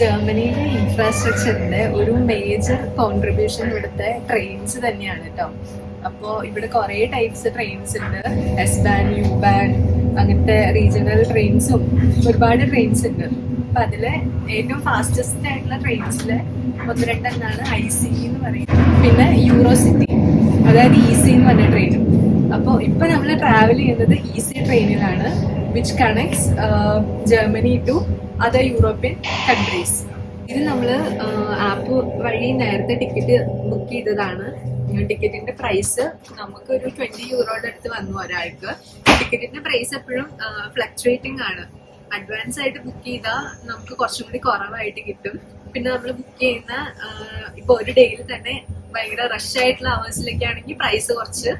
ജർമ്മനിയിലെ ഇൻഫ്രാസ്ട്രക്ചറിന്റെ ഒരു major contribution ഇവിടുത്തെ ട്രെയിൻസ് തന്നെയാണ് കേട്ടോ. അപ്പോൾ ഇവിടെ കുറേ ടൈപ്സ് ട്രെയിൻസ് ഉണ്ട്. എസ് ബാൻ, യു ബാൻ, അങ്ങനത്തെ റീജിയണൽ ട്രെയിൻസും ഒരുപാട് ട്രെയിൻസ് ഉണ്ട്. അപ്പം അതിലെ ഏറ്റവും ഫാസ്റ്റസ്റ്റ് ആയിട്ടുള്ള ട്രെയിൻസിൽ ഒന്ന് രണ്ടെണ്ണാണ് IC എന്ന് പറയുന്നത്. പിന്നെ യൂറോ സിറ്റി, അതായത് EC എന്ന് പറഞ്ഞ ട്രെയിനും. അപ്പോൾ ഇപ്പം നമ്മൾ ട്രാവൽ ചെയ്യുന്നത് EC ട്രെയിനിലാണ്, which connects Germany to other European countries. ഇത് നമ്മൾ ആപ്പ് വഴി നേരത്തെ ടിക്കറ്റ് ബുക്ക് ചെയ്തതാണ്. ടിക്കറ്റിന്റെ പ്രൈസ് നമുക്ക് ഒരു 20 യൂറോയുടെ അടുത്ത് വന്നു ഒരാൾക്ക്. ടിക്കറ്റിന്റെ പ്രൈസ് എപ്പോഴും ഫ്ലക്ച്വേറ്റിംഗ് ആണ്. അഡ്വാൻസ് ആയിട്ട് ബുക്ക് ചെയ്താൽ നമുക്ക് കുറച്ചും കൂടി കുറവായിട്ട് കിട്ടും. പിന്നെ നമ്മൾ ബുക്ക് ചെയ്യുന്ന ഇപ്പോൾ ഒരു ഡേയിൽ തന്നെ ഭയങ്കര റഷ് ആയിട്ടുള്ള അവേഴ്സിലൊക്കെ ആണെങ്കിൽ പ്രൈസ് കുറച്ച്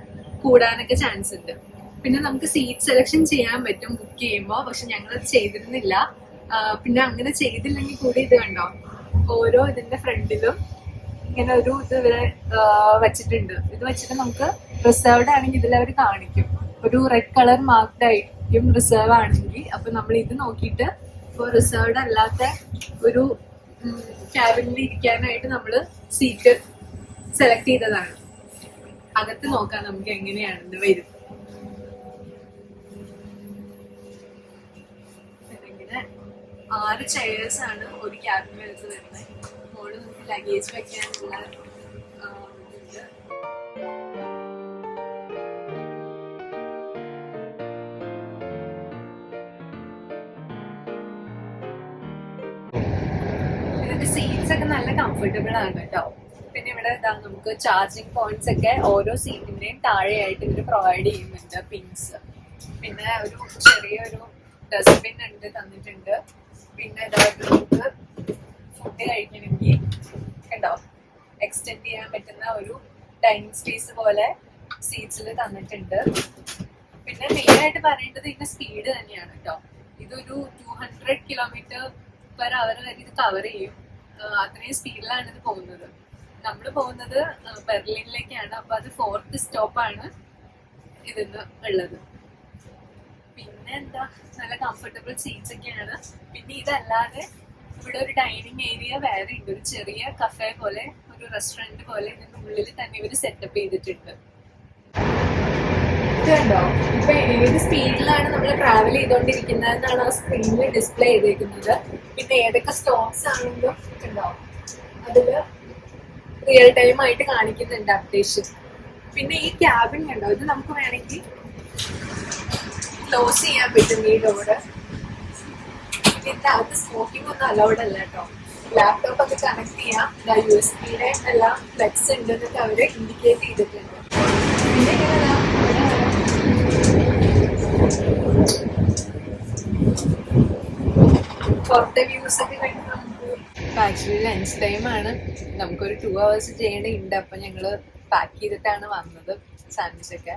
കൂടാനൊക്കെ ചാൻസ് ഉണ്ട്. പിന്നെ നമുക്ക് സീറ്റ് സെലക്ഷൻ ചെയ്യാൻ പറ്റും ബുക്ക് ചെയ്യുമ്പോൾ, പക്ഷെ ഞങ്ങളത് ചെയ്തിരുന്നില്ല. പിന്നെ അങ്ങനെ ചെയ്തില്ലെങ്കിൽ കൂടി ഇത് കണ്ടോ, ഓരോ ഇതിന്റെ ഫ്രണ്ടിലും ഇങ്ങനെ ഒരു ഇത് ഇവരെ വെച്ചിട്ടുണ്ട്. ഇത് വെച്ചിട്ട് നമുക്ക് റിസർവ്ഡ് ആണെങ്കിൽ ഇതിൽ അവർ കാണിക്കും, ഒരു റെഡ് കളർ മാർക്ക്ഡ് ആയിരിക്കും റിസർവ് ആണെങ്കിൽ. അപ്പൊ നമ്മൾ ഇത് നോക്കിയിട്ട് ഇപ്പോൾ റിസർവ്ഡ് അല്ലാത്ത ഒരു ക്യാബിനിൽ ഇരിക്കാനായിട്ട് നമ്മൾ സീറ്റ് സെലക്ട് ചെയ്തതാണ്. അകത്ത് നോക്കാം നമുക്ക് എങ്ങനെയാണെന്ന് വരും. ഇങ്ങനെ 6 ചെയേഴ്സ് ആണ് ഒരു ക്യാബിനകത്ത് വരുന്നത്. മോള് നമുക്ക് ലഗേജ് വെക്കാനുള്ള ഇതിന്റെ സീറ്റ്സ് ഒക്കെ നല്ല കംഫർട്ടബിൾ ആണ് കേട്ടോ. പിന്നെ ഇവിടെ നമുക്ക് ചാർജിങ് പോയിന്റ്സ് ഒക്കെ ഓരോ സീറ്റിന്റെയും താഴെയായിട്ട് ഇവർ പ്രൊവൈഡ് ചെയ്യുന്നുണ്ട്, പിൻസ്. പിന്നെ ഒരു ചെറിയൊരു ഡസ്റ്റ്ബിൻ ഉണ്ട് തന്നിട്ടുണ്ട്. പിന്നെ നമുക്ക് ഫുഡ് കഴിക്കണമെങ്കിൽ കണ്ടോ എക്സ്റ്റെൻഡ് ചെയ്യാൻ പറ്റുന്ന ഒരു ഡൈനിങ് സ്പേസ് പോലെ സീറ്റ്സിൽ തന്നിട്ടുണ്ട്. പിന്നെ മെയിൻ ആയിട്ട് പറയേണ്ടത് ഇതിന്റെ സ്പീഡ് തന്നെയാണ് കേട്ടോ. ഇതൊരു 200 km/h വരെ ഇത് കവർ ചെയ്യും. അത്രയും സ്പീഡിലാണ് ഇത് പോകുന്നത്. നമ്മൾ പോകുന്നത് ബെർലിനിലേക്കാണ്. അപ്പൊ അത് 4th സ്റ്റോപ്പാണ് ഇതിന്ന് ഉള്ളത്. പിന്നെ എന്താ, നല്ല കംഫർട്ടബിൾ സീറ്റ്സ് ഒക്കെയാണ്. പിന്നെ ഇതല്ലാതെ ഇവിടെ ഒരു ഡൈനിങ് ഏരിയ വേറെ ഉണ്ട്, ഒരു ചെറിയ കഫേ പോലെ, ഒരു റെസ്റ്റോറന്റ് പോലെ ഇതിന്റെ ഉള്ളിൽ തന്നെ ഇവർ സെറ്റപ്പ് ചെയ്തിട്ടുണ്ട്. ഇതുണ്ടോ, ഇപ്പൊ ഏത് സ്പീഡിലാണ് നമ്മൾ ട്രാവൽ ചെയ്തുകൊണ്ടിരിക്കുന്നതെന്നാണ് ആ സ്ക്രീനിൽ ഡിസ്പ്ലേ ചെയ്തേക്കുന്നത്. പിന്നെ ഏതൊക്കെ സ്റ്റോപ്സ് ആണെങ്കിലും ഉണ്ടോ അതില് റിയൽ ടൈം ആയിട്ട് കാണിക്കുന്നുണ്ട് അപ്ഡേഷൻ. പിന്നെ ഈ ക്യാബിൻ കണ്ടോ, ഇത് നമുക്ക് വേണമെങ്കിൽ ക്ലോസ് ചെയ്യാൻ പറ്റും ഈ ഡോറ്. ഇതിന്റെ അകത്ത് സ്മോക്കിംഗ് ഒന്നും അലൗഡ് അല്ല കേട്ടോ. ലാപ്ടോപ്പ് ഒക്കെ കണക്ട് ചെയ്യാം. USB-യുടെ എല്ലാം ഫ്ലെക്സ് ഉണ്ട് എന്നൊക്കെ അവര് ഇൻഡിക്കേറ്റ് ചെയ്തിട്ടുണ്ട്. പിന്നെ ഇങ്ങനെ പുറത്തെ വ്യൂസ് ഒക്കെ കഴിഞ്ഞ് നമുക്ക് ആക്ച്വലി ലഞ്ച് ടൈം ആണ്. നമുക്കൊരു 2 hours ചെയ്യേണ്ടതുണ്ട്. അപ്പൊ ഞങ്ങള് പാക്ക് ചെയ്തിട്ടാണ് വന്നത് സാൻഡ്വിച്ച് ഒക്കെ.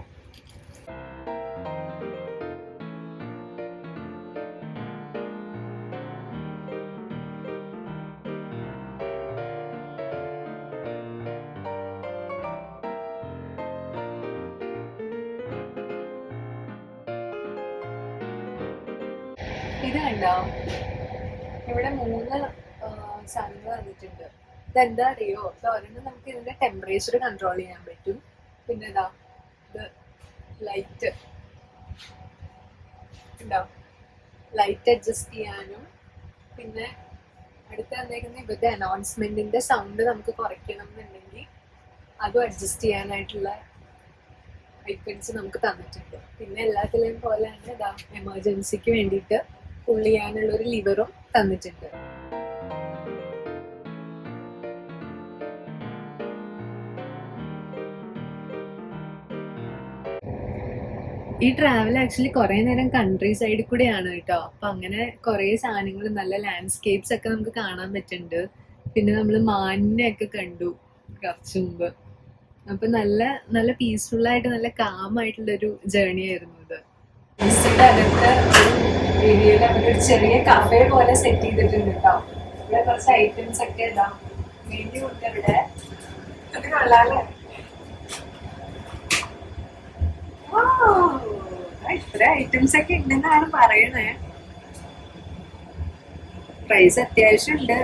ഇത് കണ്ടോ, ഇവിടെ 3 സാധനങ്ങൾ വന്നിട്ടുണ്ട്. ഇതെന്താ അറിയോ, ഒരെണ്ണം നമുക്ക് ഇതിന്റെ ടെമ്പറേച്ചർ കൺട്രോൾ ചെയ്യാൻ പറ്റും. പിന്നെ ഇതാ ഇത് ലൈറ്റ് ഉണ്ടോ, ലൈറ്റ് അഡ്ജസ്റ്റ് ചെയ്യാനും. പിന്നെ അടുത്ത വന്നേക്കുന്ന ഇവരുടെ അനൗൺസ്മെന്റിന്റെ സൗണ്ട് നമുക്ക് കുറയ്ക്കണം എന്നുണ്ടെങ്കിൽ അതും അഡ്ജസ്റ്റ് ചെയ്യാനായിട്ടുള്ള ഐക്കൺസ് നമുക്ക് തന്നിട്ടുണ്ട്. പിന്നെ എല്ലാത്തിലെയും പോലെ തന്നെ ഇതാ എമർജൻസിക്ക് വേണ്ടിയിട്ട് പുള്ള് ചെയ്യാനുള്ള ഒരു ലിവറും തന്നിട്ടുണ്ട്. ഈ ട്രാവൽ ആക്ച്വലി കുറെ നേരം കൺട്രി സൈഡിൽ കൂടെയാണ് കേട്ടോ. അപ്പൊ അങ്ങനെ കുറെ സാധനങ്ങൾ, നല്ല ലാൻഡ്സ്കേപ്സ് ഒക്കെ നമുക്ക് കാണാൻ പറ്റുന്നുണ്ട്. പിന്നെ നമ്മൾ മാനിനെ ഒക്കെ കണ്ടു കുറച്ചു മുമ്പ്. അപ്പൊ നല്ല നല്ല പീസ്ഫുൾ ആയിട്ട് നല്ല കാം ആയിട്ടുള്ള ഒരു ജേർണി ആയിരുന്നു ഇത്. അടുത്ത ഏരിയയിൽ അവരൊരു ചെറിയ കഫേ പോലെ സെറ്റ് ചെയ്തിട്ടുണ്ട് കേട്ടോ. ഇവിടെ കുറച്ച് ഐറ്റംസ് ഒക്കെ ഇതാ വേണ്ടി ഉണ്ട് ഇവിടെ. അത് കൊള്ളാല്ലേ, ഇത്ര ഐറ്റംസ് ഒക്കെ ഉണ്ടെന്നാണ് പറയണേ. പ്രൈസ് അത്യാവശ്യം ഉണ്ട്.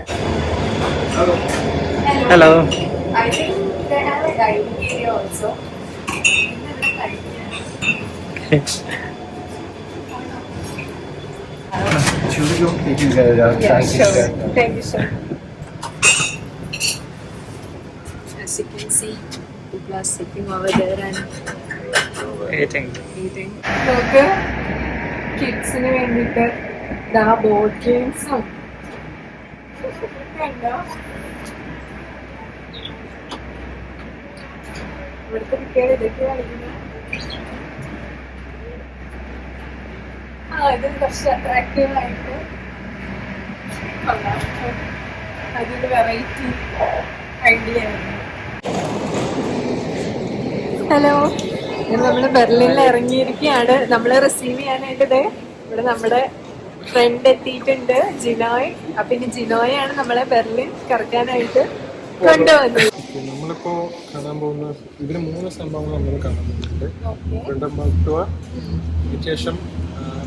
Hello. I think they have a dining area also. Should we go take you guys out? Yeah, Thank you, sure. sir. Thank you, sir. As you can see, people are sitting over there and Eating. eating. നമുക്ക് കിഡ്സിന് വേണ്ടിയിട്ട് ദാ board ഗെയിംസും ഉണ്ടോ. ഇവിടുത്തെ കുട്ടികൾ ഇതൊക്കെ കളിക്കുന്നു. ഇത് കുറച്ച് അട്രാക്റ്റീവ് ആയിട്ട് കൊള്ളാം. അതൊരു വെറൈറ്റി ഐഡിയ ആയിരുന്നു. ഹലോ, നമ്മൾ ബെർലിനിൽ ഇറങ്ങിയിരിക്കുകയാണ്. നമ്മൾ റിസീവ് ചെയ്യാനായിട്ട് ഇവിടെ നമ്മുടെ ഫ്രണ്ട് എത്തിയിട്ടുണ്ട്, ജിനോയ്. അപ്പൊ ഇനി ജിനോയാണ് നമ്മളെ ബെർലിൻ കറക്കാനായിട്ട് കൊണ്ടുവന്നത്. നമ്മളിപ്പോ കാണാൻ പോകുന്ന ഇതിന് 3 സംഭവങ്ങൾ നമ്മൾ കാണാൻ പോകുന്നുണ്ട്. ഫ്രീഡം പാർക്ക് ടൂർ, അതിനുശേഷം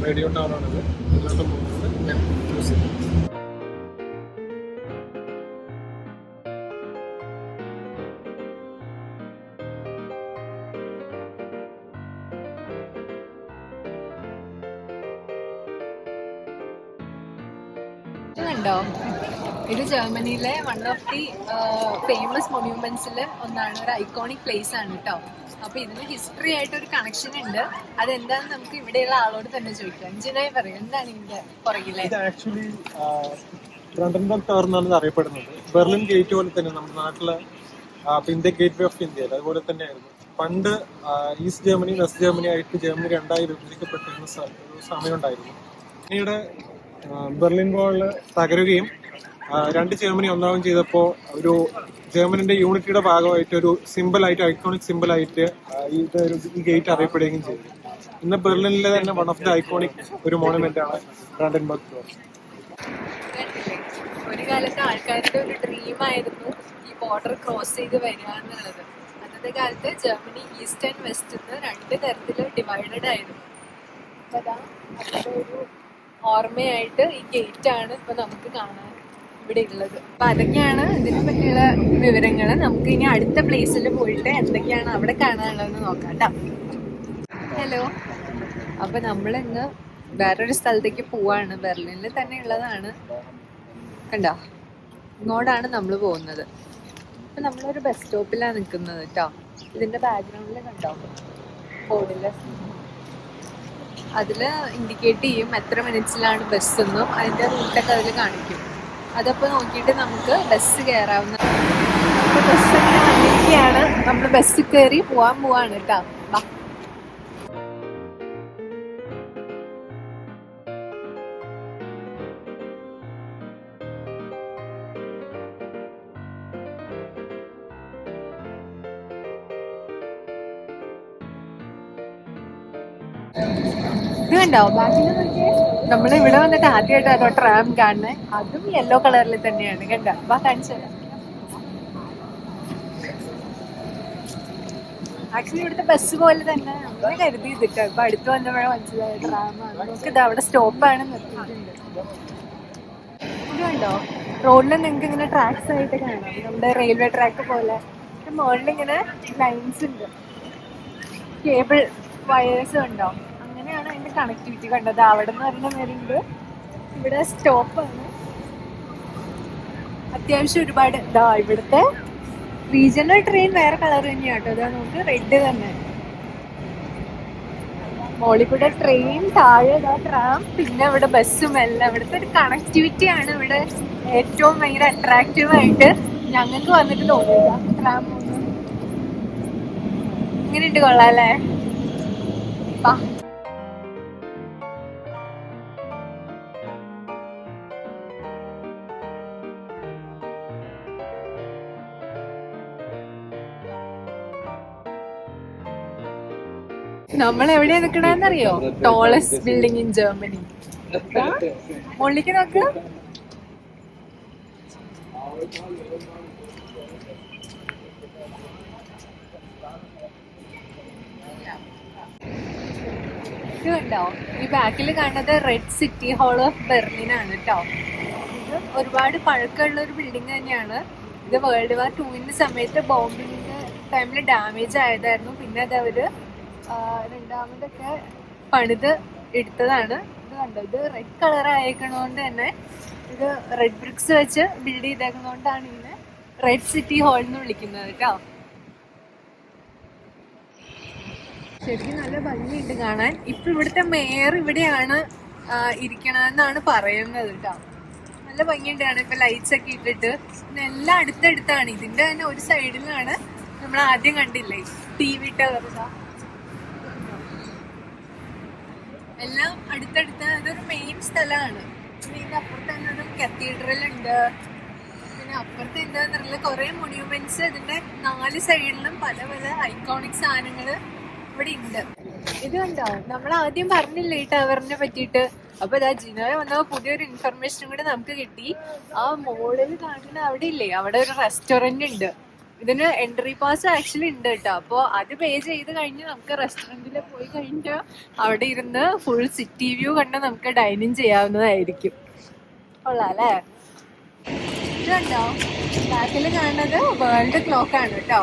റേഡിയോ ടവർ ആണത്, ഇതിനകത്ത് പോകുന്നത് മ്യൂസിയം. ണ്ടോ, ഇത് ജർമ്മനിയിലെ വൺ ഓഫ് ദി ഫേമസ് മൊണ്യൂമെന്റ്സിൽ ഒന്നാണ്. ഒരു ഐക്കോണിക് പ്ലേസ് ആണ് കേട്ടോ. അപ്പൊ ഇതിന് ഹിസ്റ്ററി ആയിട്ട് ഒരു കണക്ഷൻ ഉണ്ട്. അതെന്താന്ന് നമുക്ക് ഇവിടെയുള്ള ആളോട് തന്നെ ചോദിക്കാം. ജിനായി പറയും, എന്താണ് ഇതിന്റെ പുറകിലെ? ഇത് ആക്ച്വലി ബ്രാൻഡൻബർഗ് ടവർ എന്നാണ് അറിയപ്പെടുന്നത്. ബെർലിൻ ഗേറ്റ് പോലെ തന്നെ നമ്മുടെ നാട്ടിലെ ഇന്ത്യ ഗേറ്റ് വേ ഓഫ് ഇന്ത്യയിൽ അതുപോലെ തന്നെയായിരുന്നു. പണ്ട് ഈസ്റ്റ് ജർമ്മനി വെസ്റ്റ് ജർമ്മനി ആയിട്ട് ജർമ്മനി 2ആയി വിഭജിക്കപ്പെട്ടിരുന്ന ഒരു സമയം ഉണ്ടായിരുന്നു. പിന്നീട് ബെർലിൻ വാൾ തകരുകയും 2 ജർമ്മനി ഒന്നാവുകയും ചെയ്തപ്പോൾ ഒരു ജർമ്മനിന്റെ യൂണിറ്റിയുടെ ഭാഗമായിട്ട് ഒരു സിമ്പിളായിട്ട്, ഐക്കോണിക് സിമ്പിളായിട്ട് ഈ ഗേറ്റ് അറിയപ്പെടുകയും ചെയ്തു. ഇന്ന് ബെർലിനിലെ തന്നെ വൺ ഓഫ് ദി ഐക്കോണിക് ഒരു മോണുമെന്റ് ആണ് ബ്രാൻഡൻബർഗ് ടവർ. ഒരു കാലത്ത് ആൾക്കാരുടെ ഒരു ഡ്രീം ആയിരുന്നു ഈ ബോർഡർ ക്രോസ് ചെയ്ത് വരിക എന്നുള്ളത്. അന്നത്തെ കാലത്ത് ജർമ്മനി ഈസ്റ്റ് ആൻഡ് വെസ്റ്റ് 2 തരത്തില് ഡിവൈഡഡ് ആയിരുന്നു. അപ്പൊ അതാ അതിന്റെ ഒരു ഓർമ്മയായിട്ട് ഈ ഗേറ്റ് ആണ് ഇപ്പൊ നമുക്ക് കാണാൻ ഇവിടെ ഉള്ളത്. അപ്പൊ അതൊക്കെയാണ് ഇതിനെ പറ്റിയുള്ള വിവരങ്ങള്. നമുക്ക് ഇനി അടുത്ത പ്ലേസിൽ പോയിട്ട് എന്തൊക്കെയാണ് അവിടെ കാണാനുള്ളതെന്ന് നോക്കാം കേട്ടോ. ഹലോ, അപ്പൊ നമ്മളിന്ന് വേറൊരു സ്ഥലത്തേക്ക് പോവാണ്. ബെർലിനിൽ തന്നെ ഉള്ളതാണ്. കണ്ടോ, ഇങ്ങോട്ടാണ് നമ്മൾ പോകുന്നത്. അപ്പൊ നമ്മളൊരു ബസ് സ്റ്റോപ്പിലാണ് നിൽക്കുന്നത് കേട്ടോ. ഇതിന്റെ ബാക്ക്ഗ്രൗണ്ടിൽ കണ്ടോ ബോർഡില്, അതില് ഇൻഡിക്കേറ്റ് ചെയ്യും എത്ര മിനിറ്റ്സിലാണ് ബസ് എന്നും അതിന്റെ റൂട്ടൊക്കെ അതിൽ കാണിക്കും. അതപ്പോൾ നോക്കിയിട്ട് നമുക്ക് ബസ് കയറാവുന്ന. ബസ് അങ്ങനെ വന്നിരിക്കുകയാണ്. നമ്മൾ ബസ് കയറി പോവാണ് കേട്ടോ. ഇത് കണ്ടോ ബാക്കിൽ നോക്കിയേ. നമ്മളിവിടെ വന്നിട്ട് ആദ്യമായിട്ടാണോ ട്രാം കാണുന്നത്. അതും യെല്ലോ കളറിൽ തന്നെയാണ്. കണ്ടോ, വാ കാണിച്ചു തരാം. ആക്ച്വലി ഇവിടുത്തെ ബസ് പോലെ തന്നെ അങ്ങനെ കരുതിയിട്ടോ. ഇപ്പൊ അടുത്ത് വന്നപ്പോഴേ മനസ്സിലായ ട്രാമാണ്. നമുക്ക് ഇത് അവിടെ സ്റ്റോപ്പാണ് നിർത്തിയിട്ടുണ്ട്. ഇത് കണ്ടോ, റോഡിൽ നിങ്ങൾക്ക് ഇങ്ങനെ ട്രാക്സ് ആയിട്ട് കാണാം. നമ്മുടെ റെയിൽവേ ട്രാക്ക് പോലെ. മുകളിൽ ഇങ്ങനെ ലൈൻസ് ഉണ്ട്, കേബിൾ വയേഴ്സ് ഉണ്ടോ. അങ്ങനെയാണ് അതിന്റെ കണക്ടിവിറ്റി. കണ്ടത് അവിടെ നിന്ന് വരുന്ന വരുന്നത് ഇവിടെ സ്റ്റോപ്പാണ്. അത്യാവശ്യം ഒരുപാട് ഇതാ ഇവിടുത്തെ റീജിയണൽ ട്രെയിൻ വേറെ കളർ തന്നെയാട്ടോ. അതാ നമുക്ക് റെഡ് തന്നെ. മോളിൽ കൂടെ ട്രെയിൻ, താഴെ ഇതാ ട്രാം, പിന്നെ ഇവിടെ ബസ്സും എല്ലാം. ഇവിടുത്തെ ഒരു കണക്ടിവിറ്റി ആണ് ഇവിടെ ഏറ്റവും ഭയങ്കര അട്രാക്റ്റീവ് ആയിട്ട് ഞങ്ങൾക്ക് വന്നിട്ട് തോന്നിയത്. ട്രാം ഇങ്ങനെയുണ്ട്, കൊള്ളാല്ലേ. നമ്മൾ എവിടെയാ നിക്കണെന്നറിയോ? Tallest building in Germany. മുകളിലേക്ക് നോക്ക്. ഇത് കണ്ടോ, ഈ ബാക്കിൽ കാണുന്നത് red city hall of Berlin ആണ് കേട്ടോ. ഇത് ഒരുപാട് പഴക്കമുള്ള ഒരു ബിൽഡിംഗ് തന്നെയാണ്. ഇത് വേൾഡ് വാർ 2 സമയത്ത് ബോംബിങ്ങിന്റെ ടൈമിൽ ഡാമേജ് ആയതായിരുന്നു. പിന്നെ അത് അവര് രണ്ടാമതൊക്കെ പണിത് എടുത്തതാണ്. ഇത് കണ്ടോ, ഇത് റെഡ് കളർ ആയേക്കണോണ്ട് തന്നെ ഇത് റെഡ് ബ്രിക്സ് വെച്ച് ബിൽഡ് ചെയ്തേക്കുന്നോണ്ടാണ് ഇതിനെ റെഡ് സിറ്റി ഹാൾ എന്ന് വിളിക്കുന്നത് കേട്ടോ. ശരിക്കും നല്ല ഭംഗിയുണ്ട് കാണാൻ. ഇപ്പൊ ഇവിടുത്തെ മേയർ ഇവിടെയാണ് ഇരിക്കണമെന്നാണ് പറയുന്നത് കേട്ടോ. നല്ല ഭംഗിയുണ്ട് കാണാൻ. ഇപ്പൊ ലൈറ്റ്സ് ഒക്കെ ഇട്ടിട്ട് പിന്നെ എല്ലാം അടുത്തടുത്താണ്. ഇതിന്റെ തന്നെ ഒരു സൈഡിലാണ് നമ്മൾ ആദ്യം കണ്ടില്ലേ TV ടവർ, എല്ലാം അടുത്തടുത്ത്. അതൊരു മെയിൻ സ്ഥലമാണ്. പിന്നെ ഇതിന്റെ അപ്പുറത്ത് തന്നെ ഒരു കത്തീഡ്രൽ ഉണ്ട്. പിന്നെ അപ്പുറത്ത് എന്താന്നറിയില്ല, കുറെ മൊണ്യൂമെന്റ്സ് ഇതിന്റെ 4 സൈഡിലും പല പല ഐക്കോണിക് സാധനങ്ങള് ഇവിടെ ഉണ്ട്. ഇത് കണ്ടോ, നമ്മൾ ആദ്യം പറഞ്ഞില്ലേ ഈ ടവറിനെ പറ്റിയിട്ട്. അപ്പൊ ഇതാ ജിനോയെ വന്നപ്പോ പുതിയൊരു ഇൻഫർമേഷനും കൂടെ നമുക്ക് കിട്ടി. ആ മോളിൽ കാണുന്ന അവിടെ ഇല്ലേ, അവിടെ ഒരു റെസ്റ്റോറന്റ് ഉണ്ട്. ഇതിന് എൻട്രി പാസ് ആക്ച്വലി ഉണ്ട് കേട്ടോ. അപ്പൊ അത് പേ ചെയ്ത് കഴിഞ്ഞ് നമുക്ക് റെസ്റ്റോറന്റിൽ പോയി കഴിഞ്ഞാൽ അവിടെ ഇരുന്ന് ഫുൾ സിറ്റി വ്യൂ കണ്ട് നമുക്ക് ഡൈനിങ് ചെയ്യാവുന്നതായിരിക്കും. കൊള്ളാം അല്ലേ? ഇത് കണ്ടോ, ബാക്കിൽ കാണുന്നത് വേൾഡ് ക്ലോക്ക് ആണ് കേട്ടോ.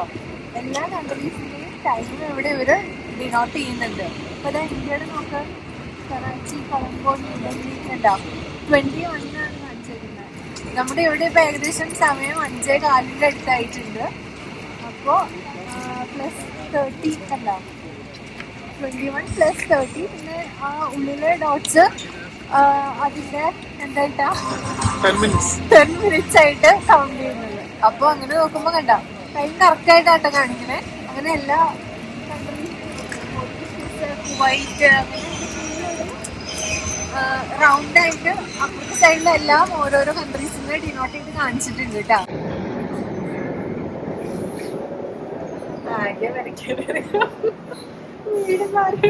എല്ലാ കൺട്രീസിന്റെയും ടൈം ഇവിടെ ഇവര് ഡിനോട്ട് ചെയ്യുന്നുണ്ട്. അപ്പൊ അതാ ഇന്ത്യയുടെ നോക്ക്, കറാച്ചി, കൊളംബോ, ന്യൂഡൽഹി ഉണ്ടോ 21 ആണ് കാണിച്ചിരുന്നത്. നമ്മുടെ ഇവിടെ ഇപ്പൊ ഏകദേശം സമയം 5:15 അടുത്തായിട്ടുണ്ട്. അപ്പോ +30 ഉണ്ടോ, 21 + 30. പിന്നെ ആ ഉള്ളിലെ ഡോട്ട്സ് അതിന്റെ എന്തായിട്ടാ 10 മിനിറ്റ്സ് ആയിട്ട് കൗണ്ട് ചെയ്യുന്നത്. അപ്പൊ അങ്ങനെ നോക്കുമ്പോ കണ്ട ടൈം കറക്റ്റ് ആയിട്ടാട്ടോ കാണിക്കണേ. അങ്ങനെ എല്ലാ കുവൈറ്റ് റൗണ്ട് ആയിട്ട് അപ്പുറത്തെ സൈഡിലെല്ലാം ഓരോരോ കൺട്രീസിനെ ഡിനോട്ട് ചെയ്ത് കാണിച്ചിട്ടുണ്ട് കേട്ടോ. ആകെ വരയ്ക്കുന്നത് വീട് മാറി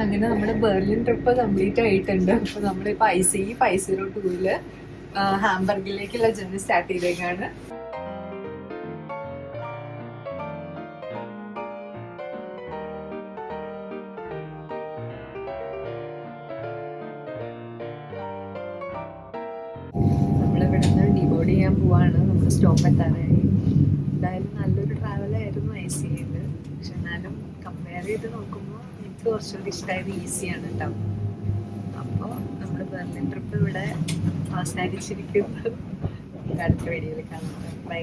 അങ്ങനെ നമ്മുടെ ബെർലിൻ ട്രിപ്പ് കംപ്ലീറ്റ് ആയിട്ടുണ്ട്. അപ്പൊ നമ്മളിപ്പോ ICE 502 ഹാംബർഗിലേക്കുള്ള ജേർണി സ്റ്റാർട്ട് ചെയ്തേക്കാണ്. നമ്മളിവിടുന്ന് ഡിബോർഡ് ചെയ്യാൻ പോവാണ്. നമ്മൾ സ്റ്റോപ്പ് എത്താനായി. എന്തായാലും നല്ലൊരു ട്രാവലായിരുന്നു ICEയിൽ. പക്ഷെ എന്നാലും കമ്പയർ ചെയ്ത് നോക്കുമ്പോൾ എനിക്ക് കുറച്ചുകൂടി ഇഷ്ടമായത് ഈസിയാണ് കേട്ടോ. അപ്പോൾ നമ്മുടെ ബെർലിൻ ട്രിപ്പ് ഇവിടെ അവസാനിച്ചിരിക്കുന്നത്. അടുത്ത വീഡിയോയിൽ കാണാം. ബൈ.